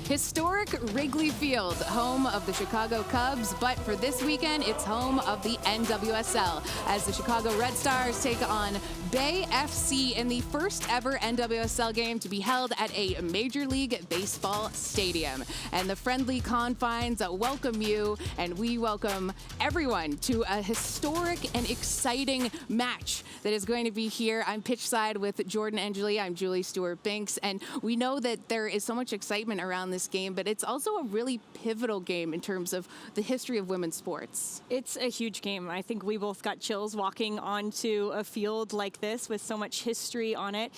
Historic Wrigley Field, home of the Chicago Cubs, but for this weekend, it's home of the NWSL as the Chicago Red Stars take on Bay FC in the first ever NWSL game to be held at a Major League Baseball stadium. And the friendly confines welcome you, and we welcome everyone to a historic and exciting match that is going to be here. I'm pitchside with Jordan Angeli. I'm Julie Stewart-Binks, and we know that there is so much excitement around this game, but it's also a really pivotal game in terms of the history of women's sports. It's a huge game. I think we both got chills walking onto a field like this with so much history on it.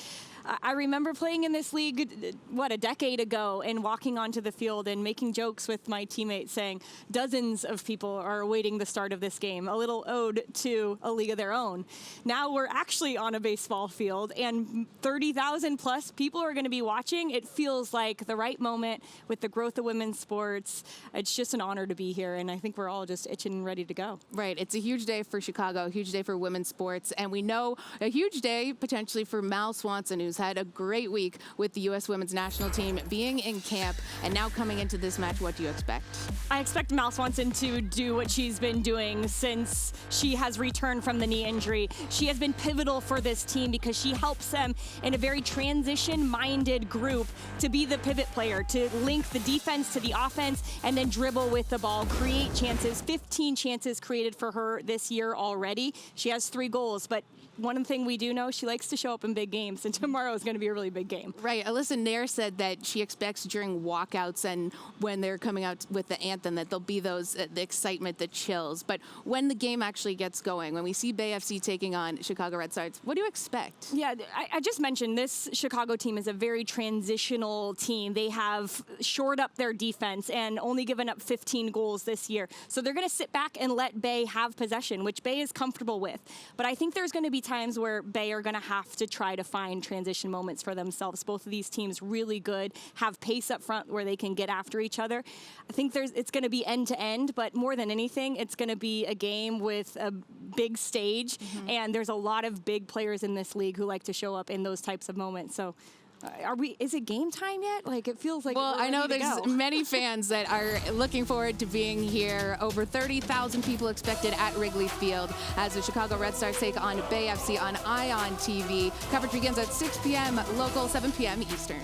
I remember playing in this league, a decade ago, and walking onto the field and making jokes with my teammates saying dozens of people are awaiting the start of this game, a little ode to a league of their own. Now we're actually on a baseball field and 30,000 plus people are going to be watching. It feels like the right moment with the growth of women's sports. It's just an honor to be here, and I think we're all just itching and ready to go. Right. It's a huge day for Chicago, a huge day for women's sports, and we know a huge day potentially for Mal Swanson, who's had a great week with the U.S. women's national team being in camp, and now coming into this match. What do you expect? I expect Mal Swanson to do what she's been doing since she has returned from the knee injury. She has been pivotal for this team because she helps them in a very transition-minded group to be the pivot player, to link the defense to the offense and then dribble with the ball, create chances. 15 chances created for her this year already. She has 3 goals, but one thing we do know, she likes to show up in big games, and tomorrow is going to be a really big game. Right. Alyssa Nair said that she expects during walkouts and when they're coming out with the anthem that there'll be those, the excitement, the chills. But when the game actually gets going, when we see Bay FC taking on Chicago Red Stars, what do you expect? Yeah, I just mentioned this Chicago team is a very transitional team. They have shored up their defense and only given up 15 goals this year. So they're going to sit back and let Bay have possession, which Bay is comfortable with. But I think there's going to be times where Bay are going to have to try to find transition moments for themselves. Both of these teams really good, have pace up front where they can get after each other. I think it's going to be end to end, but more than anything, it's going to be a game with a big stage, and there's a lot of big players in this league who like to show up in those types of moments. So is it game time yet? Like, it feels like well, I know there's many fans that are looking forward to being here. Over 30,000 people expected at Wrigley Field as the Chicago Red Stars take on Bay FC on ION TV. Coverage begins at 6 p.m. local, 7 p.m. Eastern.